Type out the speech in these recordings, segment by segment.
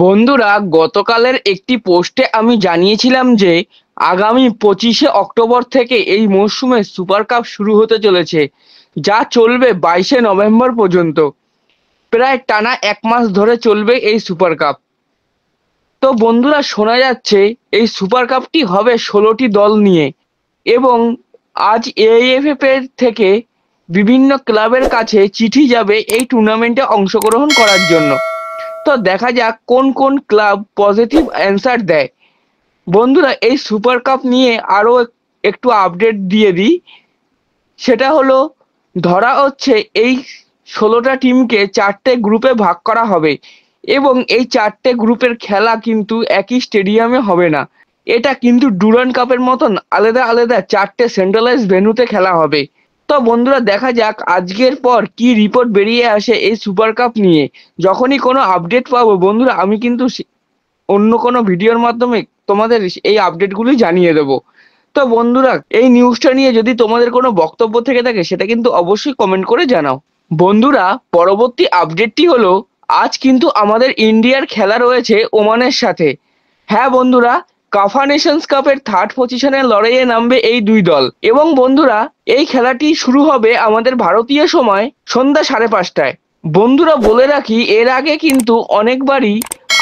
বন্ধুরা, গতকালের একটি পোস্টে আমি জানিয়েছিলাম যে আগামী 25শে অক্টোবর থেকে এই মরশুমে সুপার কাপ শুরু হতে চলেছে, যা চলবে 22শে নভেম্বর পর্যন্ত। প্রায় টানা 1 মাস ধরে চলবে এই সুপার কাপ। তো বন্ধুরা, শোনা যাচ্ছে এই সুপার কাপটি হবে 16টি দল নিয়ে, এবং আজ এআইএফএফ এর থেকে বিভিন্ন ক্লাবের কাছে চিঠি যাবে এই টুর্নামেন্টে অংশগ্রহণ করার জন্য। তো দেখা যাক কোন কোন ক্লাব পজিটিভ অ্যান্সার দেয়। বন্ধুরা, এই সুপার কাপ নিয়ে আরও একটু আপডেট দিয়ে দিই। সেটা হলো, ধরা হচ্ছে এই 16টা টিমকে 4টে গ্রুপে ভাগ করা হবে, এবং এই 4টে গ্রুপের খেলা কিন্তু একই স্টেডিয়ামে হবে না। এটা কিন্তু ডুরান্ড কাপের মতন আলাদা আলাদা 4টে সেন্ট্রালাইজ ভেন্যুতে খেলা হবে। তো বন্ধুরা, দেখা যাক আজকের পর কি রিপোর্ট বেরিয়ে আসে এই সুপার কাপ নিয়ে। যখনই কোনো আপডেট পাবো বন্ধুরা, আমি কিন্তু অন্য কোনো ভিডিওর মাধ্যমে তোমাদের এই আপডেটগুলি জানিয়ে দেবো। তো বন্ধুরা, এই নিউজটা নিয়ে যদি তোমাদের কোনো বক্তব্য থেকে থাকে সেটা কিন্তু অবশ্যই কমেন্ট করে জানাও। বন্ধুরা, পরবর্তী আপডেটটি হলো, আজ কিন্তু আমাদের ইন্ডিয়ার খেলা রয়েছে ওমানের সাথে। হ্যাঁ বন্ধুরা, কাফা নেশনস কাপের থার্ড পজিশনের লড়াইয়ে নামবে এই দুই দল। এবং বন্ধুরা, এই খেলাটি শুরু হবে আমাদের ভারতীয় সময় সন্ধ্যা 5:30টায়। বন্ধুরা, বলে রাখি, এর আগে কিন্তু অনেকবারই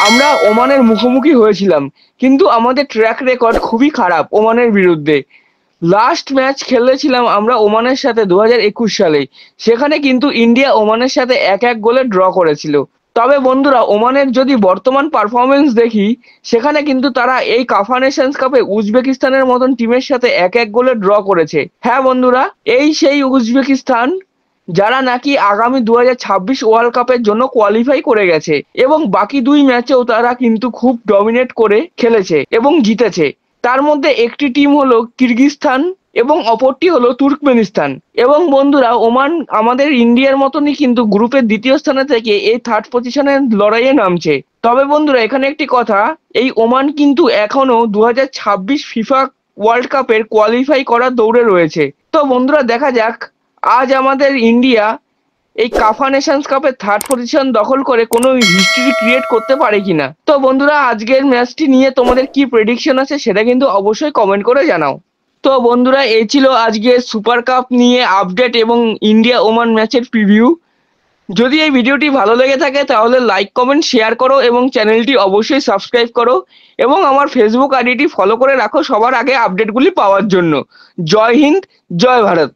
আমরা ওমানের মুখোমুখি হয়েছিলাম, কিন্তু আমাদের ট্র্যাক রেকর্ড খুবই খারাপ ওমানের বিরুদ্ধে। লাস্ট ম্যাচ খেলেছিলাম আমরা ওমানের সাথে 2021 সালে। সেখানে কিন্তু ইন্ডিয়া ওমানের সাথে 1-1 গোলে ড্র করেছিল। তবে বন্ধুরা, ওমানের যদি বর্তমান পারফরমেন্স দেখি, সেখানে কিন্তু তারা এই কাফা নেশনস কাপে উজবেকিস্তানের মতন টিমের সাথে 1-1 গোলে ড্র করেছে। হ্যাঁ বন্ধুরা, এই সেই উজবেকিস্তান যারা নাকি আগামী 2026 ওয়ার্ল্ড কাপের জন্য কোয়ালিফাই করে গেছে, এবং বাকি দুই ম্যাচেও তারা কিন্তু খুব ডমিনেট করে খেলেছে এবং জিতেছে। তার মধ্যে একটি টিম হলো কিরগিজস্তান এবং অপরটি হলো তুর্কমেনিস্তান। এবং বন্ধুরা, ওমান আমাদের ইন্ডিয়ার মতনই কিন্তু গ্রুপের দ্বিতীয় স্থানে থেকে এই থার্ড পজিশনের লড়াইয়ে নামছে। তবে বন্ধুরা, এখানে একটি কথা, এই ওমান কিন্তু এখনো 2026 ফিফা ওয়ার্ল্ড কাপের কোয়ালিফাই করার দৌড়ে রয়েছে। তো বন্ধুরা, দেখা যাক আজ আমাদের ইন্ডিয়া এই কাফা নেশনস কাপের থার্ড পজিশন দখল করে কোনো হিস্ট্রি ক্রিয়েট করতে পারে কিনা। তো বন্ধুরা, আজকের ম্যাচটি নিয়ে তোমাদের কি প্রেডিকশন আছে সেটা কিন্তু অবশ্যই কমেন্ট করে জানাও। তো বন্ধুরা, এই ছিল আজকে সুপার কাপ নিয়ে আপডেট এবং ইন্ডিয়া ওমান ম্যাচের প্রিভিউ। যদি এই ভিডিওটি ভালো লেগে থাকে তাহলে লাইক কমেন্ট শেয়ার করো এবং চ্যানেলটি অবশ্যই সাবস্ক্রাইব করো, এবং আমার ফেসবুক আইডিটি ফলো করে রাখো সবার আগে আপডেটগুলি পাওয়ার জন্য। জয় হিন্দ, জয় ভারত।